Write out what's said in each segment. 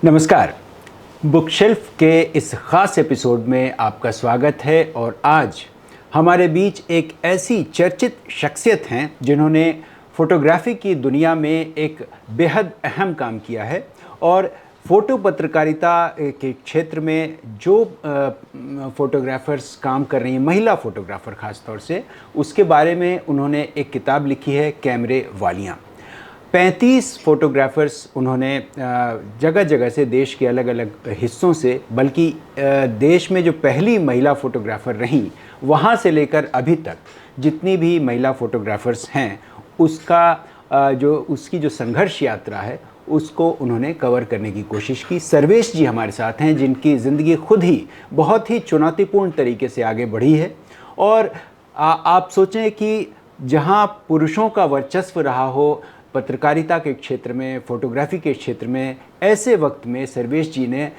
नमस्कार। Book shelf के इस ख़ास एपिसोड में आपका स्वागत है और आज हमारे बीच एक ऐसी चर्चित शख्सियत हैं जिन्होंने फ़ोटोग्राफ़ी की दुनिया में एक बेहद अहम काम किया है और फ़ोटो पत्रकारिता के क्षेत्र में जो फ़ोटोग्राफ़र्स काम कर रही हैं, महिला फ़ोटोग्राफ़र ख़ास तौर से, उसके बारे में उन्होंने एक किताब लिखी है, कैमरे वालियाँ। 35 फोटोग्राफ़र्स उन्होंने जगह जगह से, देश के अलग अलग हिस्सों से, बल्कि देश में जो पहली महिला फ़ोटोग्राफ़र रहीं वहाँ से लेकर अभी तक जितनी भी महिला फ़ोटोग्राफ़र्स हैं उसकी जो संघर्ष यात्रा है उसको उन्होंने कवर करने की कोशिश की। सर्वेश जी हमारे साथ हैं जिनकी ज़िंदगी खुद ही बहुत ही चुनौतीपूर्ण तरीके से आगे बढ़ी है और आप सोचें कि जहाँ पुरुषों का वर्चस्व रहा हो पत्रकारिता के क्षेत्र में, फ़ोटोग्राफ़ी के क्षेत्र में, ऐसे वक्त में सर्वेश जी ने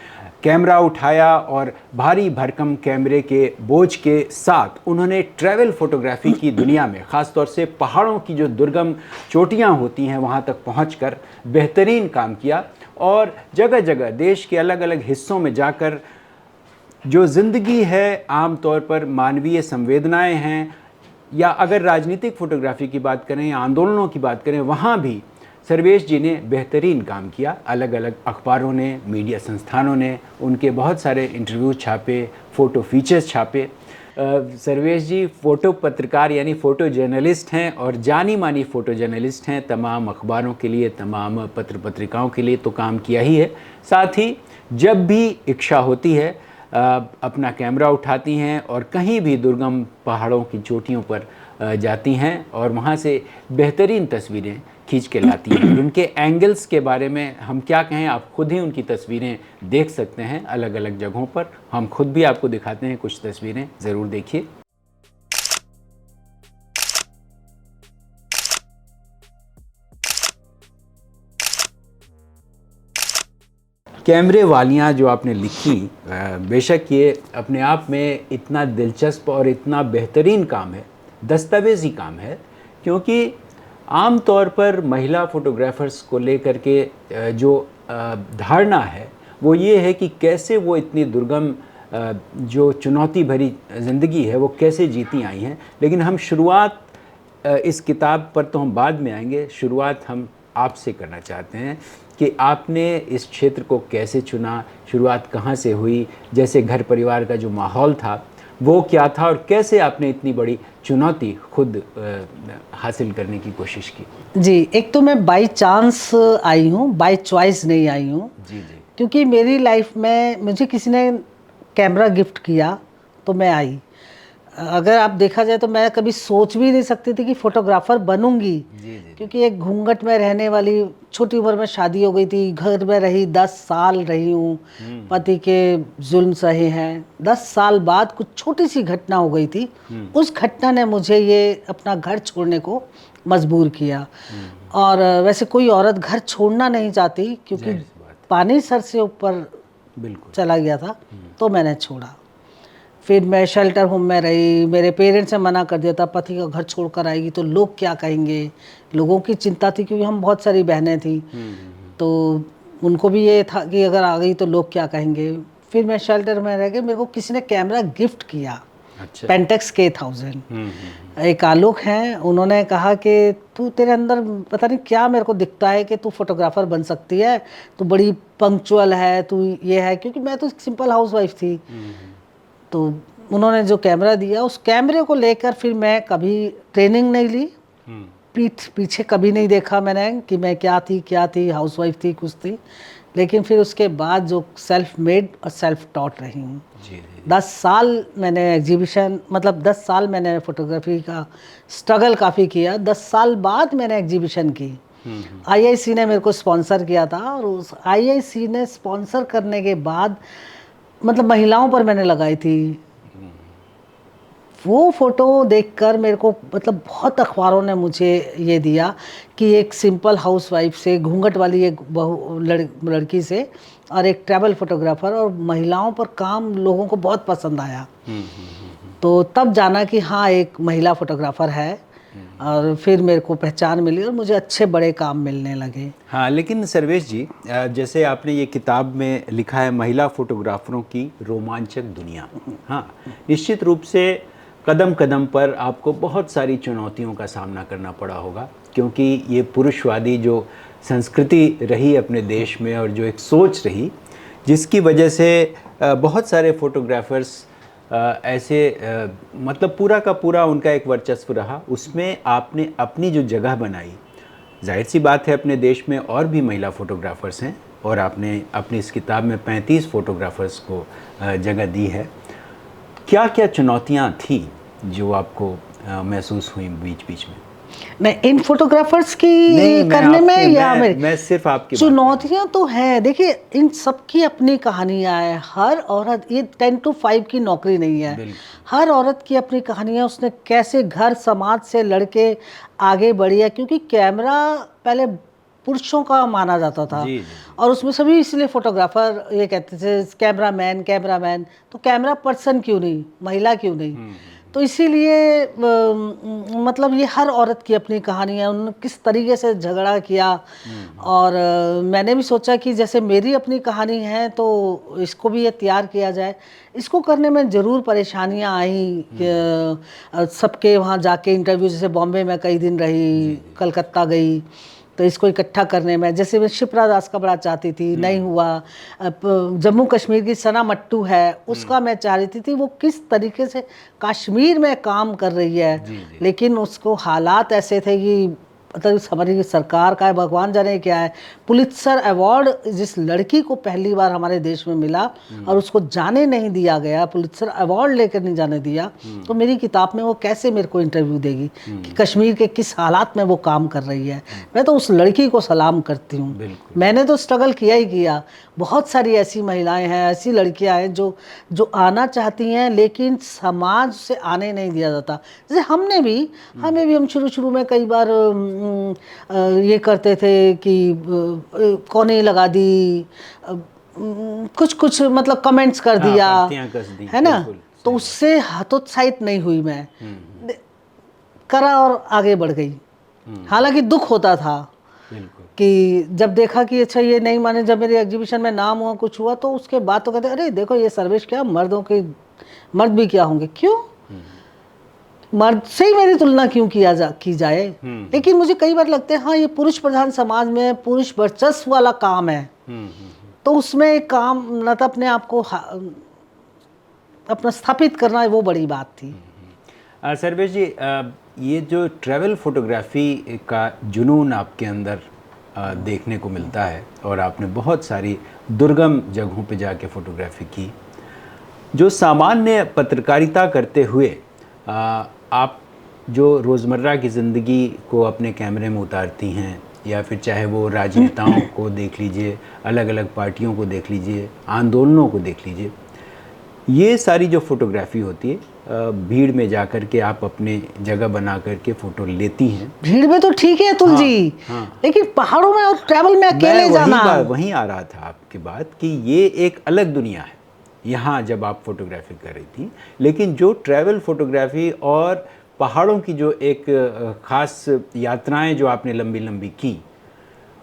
कैमरा उठाया और भारी भरकम कैमरे के बोझ के साथ उन्होंने ट्रैवल फ़ोटोग्राफ़ी की दुनिया में, ख़ास तौर से पहाड़ों की जो दुर्गम चोटियां होती हैं वहां तक पहुंचकर बेहतरीन काम किया और जगह जगह देश के अलग अलग हिस्सों में जाकर जो ज़िंदगी है, आम तौर पर मानवीय संवेदनाएं हैं, या अगर राजनीतिक फ़ोटोग्राफ़ी की बात करें या आंदोलनों की बात करें, वहाँ भी सर्वेश जी ने बेहतरीन काम किया। अलग अलग अखबारों ने, मीडिया संस्थानों ने उनके बहुत सारे इंटरव्यू छापे, फ़ोटो फीचर्स छापे। सर्वेश जी फ़ोटो पत्रकार यानी फ़ोटो जर्नलिस्ट हैं और जानी मानी फ़ोटो जर्नलिस्ट हैं। तमाम अखबारों के लिए, तमाम पत्र पत्रिकाओं के लिए तो काम किया ही है, साथ ही जब भी इच्छा होती है अपना कैमरा उठाती हैं और कहीं भी दुर्गम पहाड़ों की चोटियों पर जाती हैं और वहाँ से बेहतरीन तस्वीरें खींच के लाती हैं। उनके एंगल्स के बारे में हम क्या कहें, आप खुद ही उनकी तस्वीरें देख सकते हैं अलग अलग जगहों पर। हम खुद भी आपको दिखाते हैं कुछ तस्वीरें, ज़रूर देखिए। कैमरे वालियाँ जो आपने लिखी, बेशक ये अपने आप में इतना दिलचस्प और इतना बेहतरीन काम है, दस्तावेज़ी काम है, क्योंकि आम तौर पर महिला फ़ोटोग्राफ़र्स को लेकर के जो धारणा है वो ये है कि कैसे वो इतनी दुर्गम जो चुनौती भरी ज़िंदगी है वो कैसे जीती आई हैं। लेकिन हम शुरुआत इस किताब पर तो हम बाद में आएंगे, शुरुआत हम आपसे करना चाहते हैं कि आपने इस क्षेत्र को कैसे चुना, शुरुआत कहाँ से हुई, जैसे घर परिवार का जो माहौल था वो क्या था और कैसे आपने इतनी बड़ी चुनौती खुद हासिल करने की कोशिश की। जी, एक तो मैं बाय चांस आई हूँ, बाय चॉइस नहीं आई हूँ। जी जी। क्योंकि मेरी लाइफ में मुझे किसी ने कैमरा गिफ्ट किया तो मैं आई। अगर आप देखा जाए तो मैं कभी सोच भी नहीं सकती थी कि फ़ोटोग्राफ़र बनूंगी। जी जी। क्योंकि एक घूंघट में रहने वाली, छोटी उम्र में शादी हो गई थी, घर में रही, 10 साल रही हूँ, पति के जुल्म सहे हैं। 10 साल बाद कुछ छोटी सी घटना हो गई थी, उस घटना ने मुझे ये अपना घर छोड़ने को मजबूर किया। और वैसे कोई औरत घर छोड़ना नहीं चाहती, क्योंकि पानी सर से ऊपर बिल्कुल चला गया था, तो मैंने छोड़ा। फिर मैं शेल्टर होम में रही, मेरे पेरेंट्स ने मना कर दिया था, पति का घर छोड़कर आएगी तो लोग क्या कहेंगे। लोगों की चिंता थी क्योंकि हम बहुत सारी बहनें थी, तो उनको भी ये था कि अगर आ गई तो लोग क्या कहेंगे। फिर मैं शेल्टर में रह गई, मेरे को किसी ने कैमरा गिफ्ट किया। अच्छा। पेंटेक्स K1000। एक आलोक हैं, उन्होंने कहा कि तू, तेरे अंदर पता नहीं क्या मेरे को दिखता है कि तू फोटोग्राफर बन सकती है, तू बड़ी पंक्चुअल है, तू ये है। क्योंकि मैं तो सिंपल हाउसवाइफ थी। तो उन्होंने जो कैमरा दिया, उस कैमरे को लेकर फिर मैं कभी ट्रेनिंग नहीं ली, पीछे कभी नहीं देखा मैंने कि मैं क्या थी, हाउसवाइफ थी, कुछ थी। लेकिन फिर उसके बाद जो सेल्फ मेड और सेल्फ टॉट रही हूँ। 10 साल मैंने एग्जीबिशन, मतलब 10 साल मैंने फोटोग्राफी का स्ट्रगल काफ़ी किया। 10 साल बाद मैंने एग्जीबिशन की। IIC ने मेरे को स्पॉन्सर किया था और उस IIC ने स्पॉन्सर करने के बाद मतलब महिलाओं पर मैंने लगाई थी। वो फ़ोटो देखकर मेरे को मतलब बहुत अखबारों ने मुझे ये दिया कि एक सिंपल हाउसवाइफ से, घूंघट वाली एक लड़की से, और एक ट्रैवल फोटोग्राफ़र, और महिलाओं पर काम लोगों को बहुत पसंद आया। तो तब जाना कि हाँ, एक महिला फ़ोटोग्राफ़र है। और फिर मेरे को पहचान मिली और मुझे अच्छे बड़े काम मिलने लगे। हाँ, लेकिन सर्वेश जी, जैसे आपने ये किताब में लिखा है महिला फोटोग्राफरों की रोमांचक दुनिया। हाँ, निश्चित रूप से कदम कदम पर आपको बहुत सारी चुनौतियों का सामना करना पड़ा होगा, क्योंकि ये पुरुषवादी जो संस्कृति रही अपने देश में और जो एक सोच रही, जिसकी वजह से बहुत सारे फोटोग्राफर्स ऐसे मतलब पूरा का पूरा उनका एक वर्चस्व रहा, उसमें आपने अपनी जो जगह बनाई। जाहिर सी बात है अपने देश में और भी महिला फ़ोटोग्राफ़र्स हैं और आपने अपनी इस किताब में 35 फ़ोटोग्राफ़र्स को जगह दी है। क्या क्या चुनौतियां थी जो आपको महसूस हुई बीच बीच में? नहीं, इन फोटोग्राफर्स की नहीं, करने में या मैं सिर्फ आपकी चुनौतियां तो हैं। देखिए, इन सबकी अपनी कहानियां हैं। हर औरत, ये 10 to 5 की नौकरी नहीं है। हर औरत की अपनी कहानियां, उसने कैसे घर समाज से लड़के आगे बढ़ी है, क्योंकि कैमरा पहले पुरुषों का माना जाता था। जी, जी। और उसमें सभी इसलिए फोटोग्राफर ये कहते थे कैमरामैन कैमरामैन, तो कैमरा पर्सन क्यों नहीं, महिला क्यों नहीं? तो इसीलिए मतलब ये हर औरत की अपनी कहानी है, उन्होंने किस तरीके से झगड़ा किया। और मैंने भी सोचा कि जैसे मेरी अपनी कहानी है तो इसको भी ये तैयार किया जाए। इसको करने में ज़रूर परेशानियां आई कि सबके वहाँ जाके इंटरव्यू, जैसे बॉम्बे में कई दिन रही, कलकत्ता गई, तो इसको इकट्ठा करने में, जैसे मैं शिप्रा दास का बड़ा चाहती थी, नहीं हुआ। जम्मू कश्मीर की सना मट्टू है, उसका मैं चाह रही थी वो किस तरीके से कश्मीर में काम कर रही है, लेकिन उसको हालात ऐसे थे कि मतलब हमारी सरकार का है, भगवान जाने क्या है। पुलित्जर अवार्ड जिस लड़की को पहली बार हमारे देश में मिला और उसको जाने नहीं दिया गया, पुलित्जर अवार्ड लेकर नहीं जाने दिया, तो मेरी किताब में वो कैसे मेरे को इंटरव्यू देगी कि कश्मीर के किस हालात में वो काम कर रही है। मैं तो उस लड़की को सलाम करती हूँ। मैंने तो स्ट्रगल किया ही किया। बहुत सारी ऐसी महिलाएं हैं, ऐसी लड़कियां हैं जो आना चाहती हैं, लेकिन समाज से आने नहीं दिया जाता। जैसे हमें भी हम शुरू में कई बार ये करते थे कि कोने लगा दी, कुछ मतलब कमेंट्स कर दिया, है ना, तो उससे हतोत्साहित नहीं हुई मैं, करा और आगे बढ़ गई। हालांकि दुख होता था कि जब देखा कि अच्छा ये नहीं माने, जब मेरे एग्जीबिशन में नाम हुआ, कुछ हुआ, तो उसके बाद तो कहते अरे देखो ये सर्वेश क्या, मर्द भी क्या होंगे, क्यों मर्द से ही मेरी तुलना क्यों की जाए। लेकिन मुझे कई बार लगता है हाँ, ये पुरुष प्रधान समाज में पुरुष वर्चस्व वाला काम है, तो उसमें काम न तो अपने आप को अपना स्थापित करना है, वो बड़ी बात थी। सर्वेश जी, ये जो ट्रैवल फोटोग्राफी का जुनून आपके अंदर देखने को मिलता है और आपने बहुत सारी दुर्गम जगहों पे जाके फोटोग्राफी की, जो सामान्य पत्रकारिता करते हुए आप जो रोज़मर्रा की ज़िंदगी को अपने कैमरे में उतारती हैं, या फिर चाहे वो राजनेताओं को देख लीजिए, अलग अलग पार्टियों को देख लीजिए, आंदोलनों को देख लीजिए, ये सारी जो फोटोग्राफी होती है, भीड़ में जाकर के आप अपने जगह बना करके फ़ोटो लेती हैं। भीड़ में तो ठीक है तुल जी, लेकिन पहाड़ों में और ट्रैवल में अकेले जाना, वहीं आ रहा था आपकी बात कि ये एक अलग दुनिया है यहाँ जब आप फोटोग्राफी कर रही थी। लेकिन जो ट्रैवल फोटोग्राफी और पहाड़ों की जो एक ख़ास यात्राएं जो आपने लंबी लंबी की,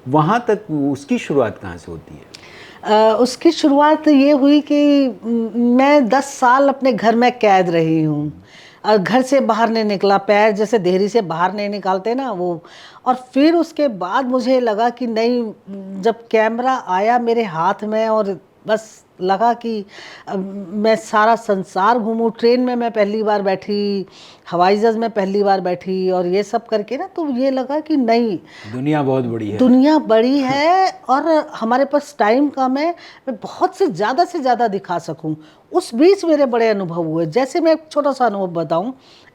वहाँ तक उसकी शुरुआत कहाँ से होती है? उसकी शुरुआत ये हुई कि मैं 10 साल अपने घर में कैद रही हूँ और घर से बाहर नहीं निकला, पैर जैसे देहरी से बाहर नहीं निकालते ना वो। और फिर उसके बाद मुझे लगा कि नहीं, जब कैमरा आया मेरे हाथ में और बस लगा कि मैं सारा संसार घूमूं। ट्रेन में मैं पहली बार बैठी, हवाई जहाज़ में पहली बार बैठी, और ये सब करके ना तो ये लगा कि नहीं, दुनिया बहुत बड़ी है, दुनिया बड़ी है और हमारे पास टाइम कम है, मैं बहुत से ज़्यादा दिखा सकूं। उस बीच मेरे बड़े अनुभव हुए। जैसे मैं एक छोटा सा अनुभव बताऊं,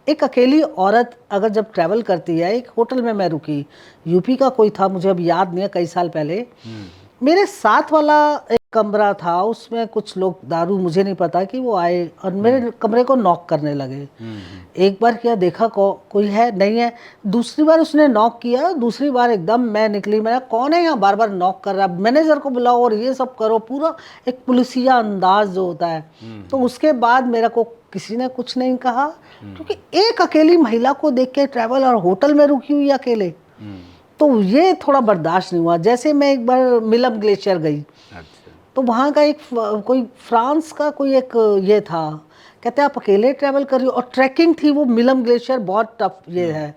एक अकेली औरत अगर जब ट्रैवल करती है, एक होटल में मैं रुकी, यूपी का कोई था, मुझे अब याद नहीं है, कई साल पहले। मेरे साथ वाला एक कमरा था, उसमें कुछ लोग दारू, मुझे नहीं पता कि वो आए और मेरे कमरे को नॉक करने लगे। एक बार क्या देखा कोई है नहीं है, दूसरी बार उसने नॉक किया, दूसरी बार एकदम मैं निकली, मैं कौन है यहाँ बार बार नॉक कर रहा, मैनेजर को बुलाओ और ये सब करो, पूरा एक पुलिसिया अंदाज जो होता है। तो उसके बाद मेरा को किसी ने कुछ नहीं कहा, क्योंकि एक अकेली महिला को देख के ट्रैवल और होटल में रुकी हुई अकेले, तो ये थोड़ा बर्दाश्त नहीं हुआ। जैसे मैं एक बार मिलम ग्लेशियर गई, अच्छा। तो वहाँ का एक कोई फ्रांस का कोई एक ये था, कहते हैं आप अकेले ट्रैवल कर रही हो, और ट्रैकिंग थी वो मिलम ग्लेशियर, बहुत टफ ये है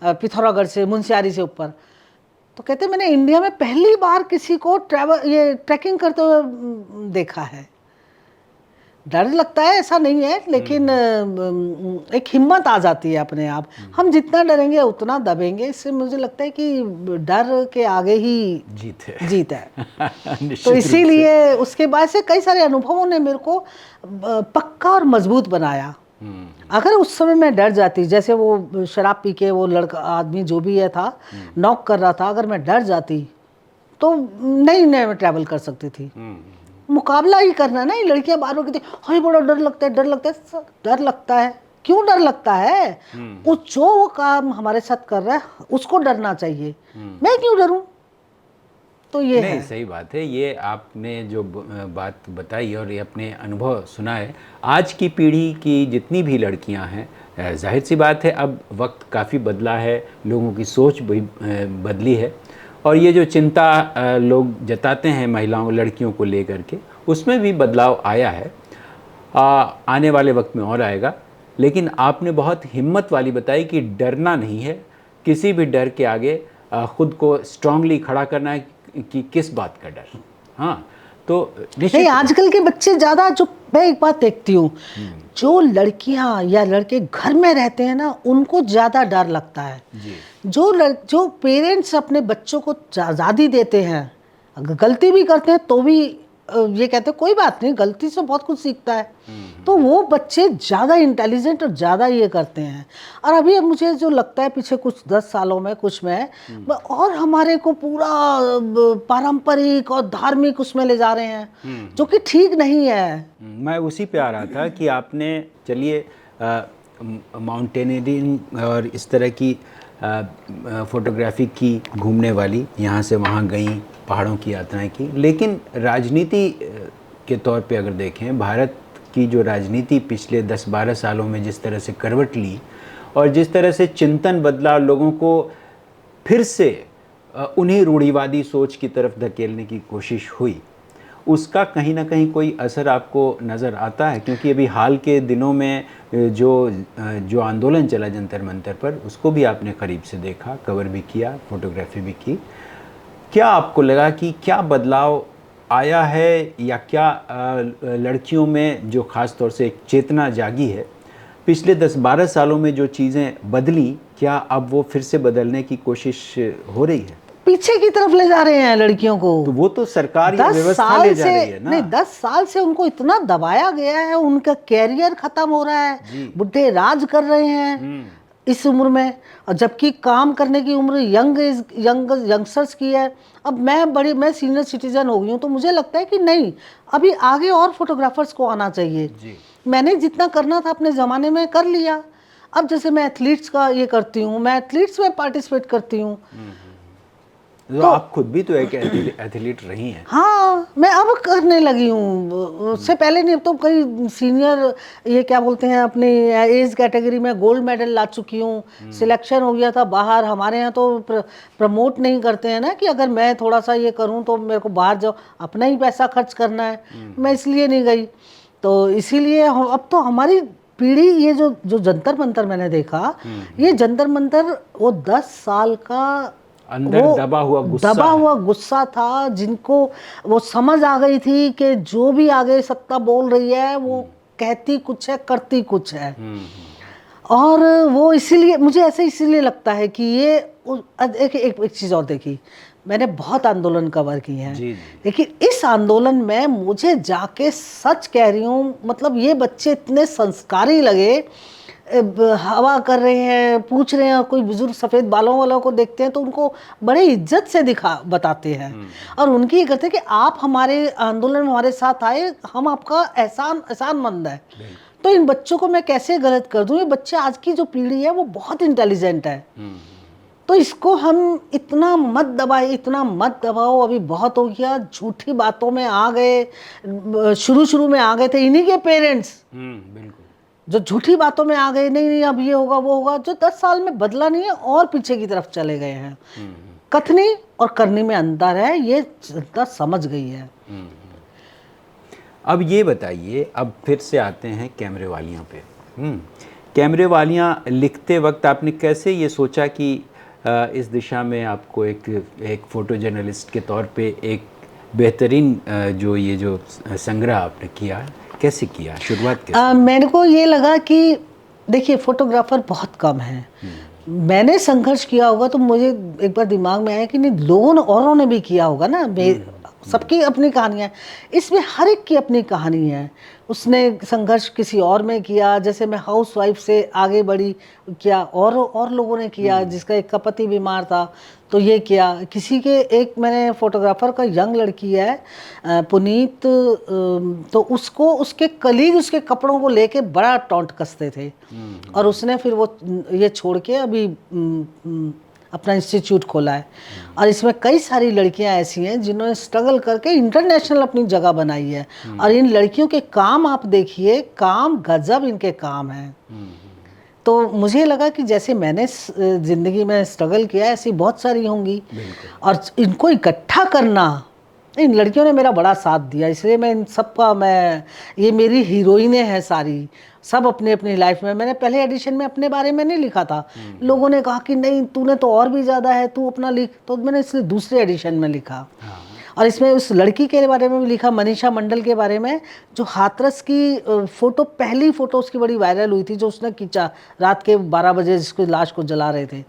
पिथौरागढ़ से मुंशियारी से ऊपर। तो कहते मैंने इंडिया में पहली बार किसी को ट्रैवल ये ट्रैकिंग करते हुए देखा है। डर लगता है ऐसा नहीं है, लेकिन एक हिम्मत आ जाती है अपने आप। हम जितना डरेंगे उतना दबेंगे, इससे मुझे लगता है कि डर के आगे ही जीत है। तो इसीलिए उसके बाद से कई सारे अनुभवों ने मेरे को पक्का और मजबूत बनाया। अगर उस समय मैं डर जाती, जैसे वो शराब पी के वो लड़का आदमी जो भी है था नॉक कर रहा था, अगर मैं डर जाती तो नहीं मैं ट्रैवल कर सकती थी। मुकाबला ही करना ना। ये लड़कियां बाहर कहती हाय बड़ा डर लगता है, डर लगता है। डर लगता है, क्यों डर लगता है? जो वो काम हमारे साथ कर रहा है उसको डरना चाहिए, मैं क्यों डरूं? तो ये नहीं, है। सही बात है। ये आपने जो बात बताई और ये अपने अनुभव सुनाए, आज की पीढ़ी की जितनी भी लड़कियां हैं, जाहिर सी बात है अब वक्त काफ़ी बदला है, लोगों की सोच भी बदली है, और ये जो चिंता लोग जताते हैं महिलाओं लड़कियों को लेकर के, उसमें भी बदलाव आया है। आने वाले वक्त में और आएगा। लेकिन आपने बहुत हिम्मत वाली बताई कि डरना नहीं है, किसी भी डर के आगे ख़ुद को स्ट्रांगली खड़ा करना है कि किस बात का डर। हाँ, तो नहीं, आजकल के बच्चे ज़्यादा, जो मैं एक बात देखती हूँ, जो लड़कियाँ या लड़के घर में रहते हैं ना, उनको ज़्यादा डर लगता है जी। जो पेरेंट्स अपने बच्चों को आज़ादी देते हैं, अगर गलती भी करते हैं तो भी ये कहते हैं कोई बात नहीं, गलती से बहुत कुछ सीखता है, तो वो बच्चे ज़्यादा इंटेलिजेंट और ज़्यादा ये करते हैं। और अभी मुझे जो लगता है पिछले कुछ 10 सालों में कुछ में और हमारे को पूरा पारंपरिक और धार्मिक उसमें ले जा रहे हैं, जो कि ठीक नहीं है। मैं उसी पे आ रहा था कि आपने, चलिए, माउंटेनियरिंग और इस तरह की फोटोग्राफी की, घूमने वाली, यहाँ से वहाँ गई, पहाड़ों की यात्राएं की, लेकिन राजनीति के तौर पे अगर देखें, भारत की जो राजनीति पिछले 10-12 सालों में जिस तरह से करवट ली और जिस तरह से चिंतन बदला, लोगों को फिर से उन्हीं रूढ़िवादी सोच की तरफ धकेलने की कोशिश हुई, उसका कहीं ना कहीं कोई असर आपको नज़र आता है? क्योंकि अभी हाल के दिनों में जो आंदोलन चला जंतर मंतर पर, उसको भी आपने करीब से देखा, कवर भी किया, फोटोग्राफी भी की। क्या आपको लगा कि क्या बदलाव आया है, या क्या लड़कियों में जो ख़ास तौर से एक चेतना जागी है, पिछले 10-12 सालों में जो चीज़ें बदली, क्या अब वो फिर से बदलने की कोशिश हो रही है? पीछे की तरफ ले जा रहे हैं लड़कियों को। तो वो तो सरकार या व्यवस्था ले जा रही है ना। नहीं, 10 साल से उनको इतना दबाया गया है, उनका कैरियर खत्म हो रहा है, बुढ़े राज कर रहे हैं इस उम्र में, और जबकि काम करने की उम्र यंगस्टर्स की है। अब मैं सीनियर सिटीजन हो गई हूँ, तो मुझे लगता है कि नहीं, अभी आगे और फोटोग्राफर्स को आना चाहिए जी। मैंने जितना करना था अपने ज़माने में कर लिया। अब जैसे मैं एथलीट्स का ये करती हूँ, मैं एथलीट्स में पार्टिसिपेट करती हूँ। तो आप खुद भी तो एक एथलीट रही हैं। हाँ, मैं अब करने लगी हूँ, उससे पहले नहीं। अब तो कई सीनियर, ये क्या बोलते हैं, अपनी एज कैटेगरी में गोल्ड मेडल ला चुकी हूँ, सिलेक्शन हो गया था बाहर। हमारे यहाँ तो प्रमोट नहीं करते हैं ना कि अगर मैं थोड़ा सा ये करूँ तो मेरे को बाहर जाओ, अपना ही पैसा खर्च करना है। मैं इसलिए नहीं गई। तो इसीलिए अब तो हमारी पीढ़ी, ये जो जंतर मंतर मैंने देखा, ये जंतर मंतर वो 10 साल का अंदर दबा हुआ गुस्सा था, जिनको वो समझ आ गई थी कि जो भी आगे सत्ता बोल रही है वो कहती कुछ है, करती कुछ है। और वो इसीलिए मुझे इसीलिए लगता है कि ये एक चीज़ और देखी, मैंने बहुत आंदोलन कवर किए हैं, लेकिन इस आंदोलन में मुझे जाके, सच कह रही हूँ, मतलब ये बच्चे इतने संस्कारी लगे, हवा कर रहे हैं, पूछ रहे हैं, कोई बुजुर्ग सफ़ेद बालों वालों को देखते हैं तो उनको बड़े इज्जत से बताते हैं, और उनकी ये करते हैं कि आप हमारे आंदोलन में हमारे साथ आए, हम आपका एहसानमंद है। तो इन बच्चों को मैं कैसे गलत कर दूं? ये बच्चे, आज की जो पीढ़ी है वो बहुत इंटेलिजेंट है, तो इसको हम इतना मत दबाओ। अभी बहुत हो गया, झूठी बातों में आ गए, शुरू में आ गए थे इन्हीं के पेरेंट्स। बिल्कुल। जो झूठी बातों में आ गए, नहीं नहीं अब ये होगा वो होगा, जो 10 साल में बदला नहीं है और पीछे की तरफ चले गए हैं। कथनी और करनी में अंतर है, ये जनता समझ गई है। अब ये बताइए, अब फिर से आते हैं कैमरे वालियों पे। कैमरे वालियाँ लिखते वक्त आपने कैसे ये सोचा कि इस दिशा में आपको एक फ़ोटो जर्नलिस्ट के तौर पे एक बेहतरीन जो संग्रह आपने किया, कैसे किया, शुरुआत कैसे? मेरे को ये लगा कि देखिए फोटोग्राफर बहुत कम है। मैंने संघर्ष किया होगा तो मुझे एक बार दिमाग में आया कि नहीं, लोगों ने औरों ने भी किया होगा ना। सबकी अपनी कहानियाँ, इसमें हर एक की अपनी कहानी है। उसने संघर्ष किसी और में किया, जैसे मैं हाउसवाइफ से आगे बढ़ी, क्या और लोगों ने किया, जिसका एक का पति बीमार था तो ये किया। किसी के एक मैंने फोटोग्राफर का यंग लड़की है पुनीत, तो उसको उसके कलीग उसके कपड़ों को लेके बड़ा टॉन्ट कसते थे और उसने फिर वो ये छोड़ के अभी अपना इंस्टीट्यूट खोला है। और इसमें कई सारी लड़कियां ऐसी हैं जिन्होंने स्ट्रगल करके इंटरनेशनल अपनी जगह बनाई है। और इन लड़कियों के काम आप देखिए, काम गजब इनके काम है। तो मुझे लगा कि जैसे मैंने ज़िंदगी में स्ट्रगल किया है, ऐसी बहुत सारी होंगी और इनको इकट्ठा करना, इन लड़कियों ने मेरा बड़ा साथ दिया। इसलिए मैं इन सबका, ये मेरी हीरोइनें हैं सारी, सब अपनी अपनी लाइफ में। मैंने पहले एडिशन में अपने बारे में नहीं लिखा था, लोगों ने कहा कि नहीं तूने तो और भी ज़्यादा है, तू अपना लिख, तो मैंने इसलिए दूसरे एडिशन में लिखा। और इसमें उस लड़की के बारे में भी लिखा, मनीषा मंडल के बारे में, जो हाथरस की फ़ोटो, पहली फ़ोटो उसकी बड़ी वायरल हुई थी, जो उसने खींचा रात के 12 बजे जिसको लाश को जला रहे थे,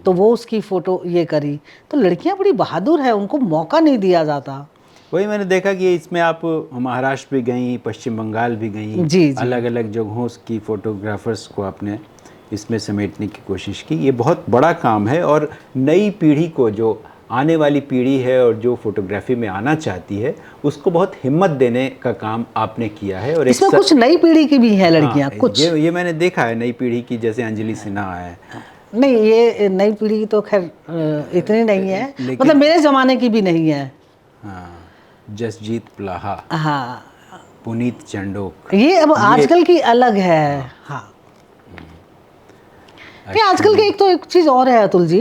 तो वो उसकी फ़ोटो ये करी। तो लड़कियां बड़ी बहादुर है, उनको मौका नहीं दिया जाता। वही मैंने देखा कि इसमें आप महाराष्ट्र भी गई, पश्चिम बंगाल भी गई, जी। अलग अलग जगहों की फ़ोटोग्राफर्स को आपने इसमें समेटने की कोशिश की। ये बहुत बड़ा काम है और नई पीढ़ी को, जो आने वाली पीढ़ी है और जो फोटोग्राफी में आना चाहती है, उसको बहुत हिम्मत देने का काम आपने किया है। और इसमें कुछ नई पीढ़ी की भी है लड़कियां, कुछ ये मैंने देखा है नई पीढ़ी की, जैसे अंजलि सिन्हा है। नहीं, ये नई पीढ़ी तो खैर इतनी नहीं है, मतलब मेरे ज़माने की भी नहीं है। हाँ, जसजीत प्लाहा, हाँ, पुनीत चंडोक, ये अब आजकल की अलग है। हाँ, फिर आजकल के एक चीज़ और है अतुल जी,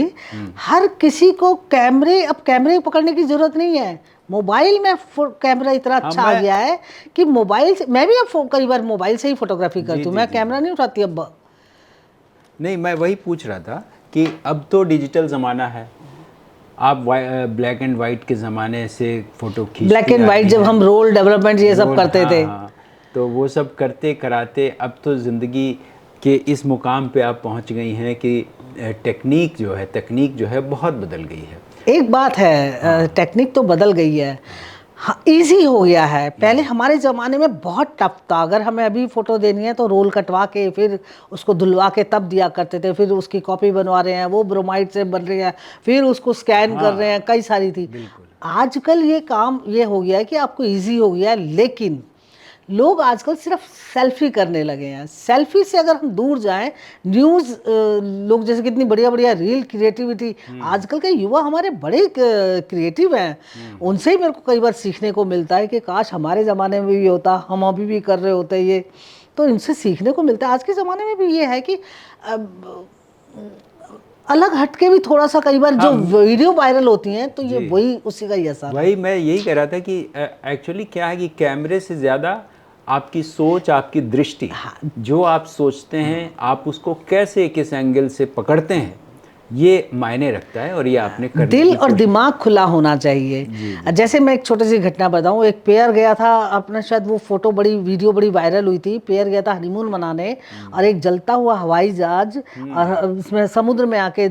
हर किसी को कैमरे पकड़ने की जरूरत नहीं है। मोबाइल में कैमरा इतना अच्छा आ गया है कि मोबाइल से, मैं भी अब कई बार मोबाइल से ही फोटोग्राफी करती हूँ, मैं कैमरा नहीं उठाती अब। नहीं, मैं वही पूछ रहा था कि अब तो डिजिटल ज़माना है, आप ब्लैक एंड वाइट के ज़माने से फ़ोटो खींचते, ब्लैक एंड वाइट जब हम रोल डेवलपमेंट ये सब करते थे, तो वो सब करते कराते अब तो ज़िंदगी के इस मुकाम पे आप पहुंच गई हैं कि तकनीक जो है बहुत बदल गई है। एक बात है, टेक्निक तो बदल गई है, हाँ, इजी हो गया है। पहले हमारे ज़माने में बहुत टफ था, अगर हमें अभी फ़ोटो देनी है तो रोल कटवा के फिर उसको धुलवा के तब दिया करते थे, फिर उसकी कॉपी बनवा रहे हैं, वो ब्रोमाइड से बन रही है, फिर उसको स्कैन कर रहे हैं, कई सारी थी। आजकल ये काम ये हो गया है कि आपको ईजी हो गया है, लेकिन लोग आजकल सिर्फ सेल्फी करने लगे हैं। सेल्फी से अगर हम दूर जाएं, न्यूज़ लोग जैसे कितनी बढ़िया बढ़िया रील क्रिएटिविटी, आजकल के युवा हमारे बड़े क्रिएटिव हैं, उनसे ही मेरे को कई बार सीखने को मिलता है कि काश हमारे ज़माने में भी होता, हम अभी भी कर रहे होते ये, तो इनसे सीखने को मिलता है। आज के ज़माने में भी ये है कि अलग हटके भी थोड़ा सा कई बार जो वीडियो वायरल होती हैं तो ये वही उसी का ही असर। वही मैं यही कह रहा था कि एक्चुअली क्या है कि कैमरे से ज़्यादा आपकी सोच, आपकी दृष्टि, जो आप सोचते हैं आप उसको कैसे किस एंगल से पकड़ते हैं, ये मायने रखता है। और ये आपने कर दिल और दिमाग खुला होना चाहिए। जैसे मैं एक छोटी सी घटना बताऊं, एक पेयर गया था अपना, शायद वो फोटो वीडियो बड़ी वायरल हुई थी, पेयर गया था हनीमून मनाने और एक जलता हुआ हवाई जहाज और उसमें समुद्र में आके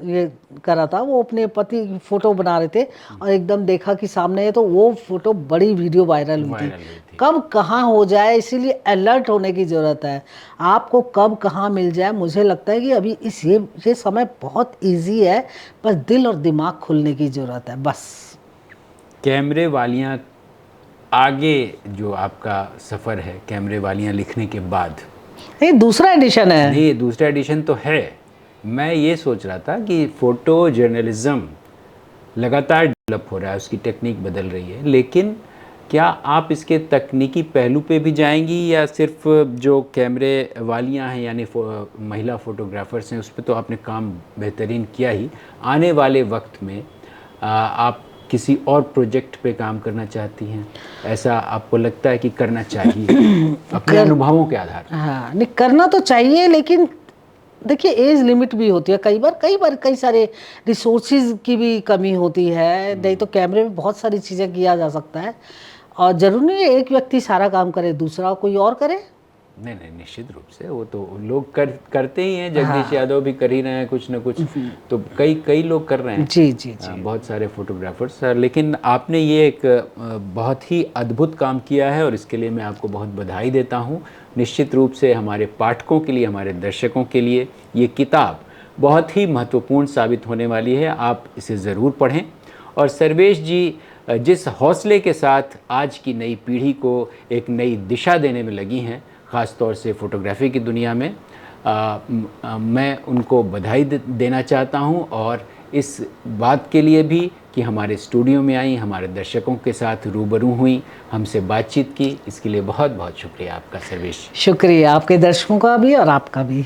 ये करा था, वो अपने पति की फोटो बना रहे थे और एकदम देखा कि सामने है, तो वो फोटो बड़ी वीडियो वायरल हुई थी। कब कहाँ हो जाए, इसीलिए अलर्ट होने की ज़रूरत है। आपको कब कहाँ मिल जाए, मुझे लगता है कि अभी ये समय बहुत इजी है, बस दिल और दिमाग खुलने की ज़रूरत है बस। कैमरे वालियाँ आगे जो आपका सफ़र है, कैमरे वालियाँ लिखने के बाद, नहीं दूसरा एडिशन है, नहीं दूसरा एडिशन तो है। मैं ये सोच रहा था कि फ़ोटो जर्नलिज़्म लगातार डेवलप हो रहा है, उसकी टेक्निक बदल रही है, लेकिन क्या आप इसके तकनीकी पहलू पे भी जाएंगी या सिर्फ जो कैमरे वालियां हैं यानी महिला फ़ोटोग्राफ़र्स हैं उस पे तो आपने काम बेहतरीन किया ही, आने वाले वक्त में आप किसी और प्रोजेक्ट पे काम करना चाहती हैं, ऐसा आपको लगता है कि करना चाहिए अपने अनुभवों के आधार पर? हाँ, नहीं करना तो चाहिए, लेकिन देखिए एज लिमिट भी होती है कई बार कई सारे रिसोर्सेज की भी कमी होती है। नहीं तो कैमरे में बहुत सारी चीज़ें किया जा सकता है, और जरूरी नहीं है एक व्यक्ति सारा काम करे, दूसरा कोई और करे। नहीं नहीं, निश्चित रूप से वो तो लोग करते ही हैं। जगदीश यादव भी कर ही रहे हैं कुछ न कुछ, तो कई लोग कर रहे हैं। जी जी जी। बहुत सारे फोटोग्राफर्स। लेकिन आपने ये एक बहुत ही अद्भुत काम किया है और इसके लिए मैं आपको बहुत बधाई देता हूँ। निश्चित रूप से हमारे पाठकों के लिए, हमारे दर्शकों के लिए ये किताब बहुत ही महत्वपूर्ण साबित होने वाली है। आप इसे ज़रूर पढ़ें। और सर्वेश जी जिस हौसले के साथ आज की नई पीढ़ी को एक नई दिशा देने में लगी हैं, ख़ास तौर से फ़ोटोग्राफ़ी की दुनिया में, मैं उनको बधाई देना चाहता हूं। और इस बात के लिए भी कि हमारे स्टूडियो में आई, हमारे दर्शकों के साथ रूबरू हुई, हमसे बातचीत की, इसके लिए बहुत बहुत शुक्रिया आपका सर्वेश। शुक्रिया आपके दर्शकों का भी और आपका भी।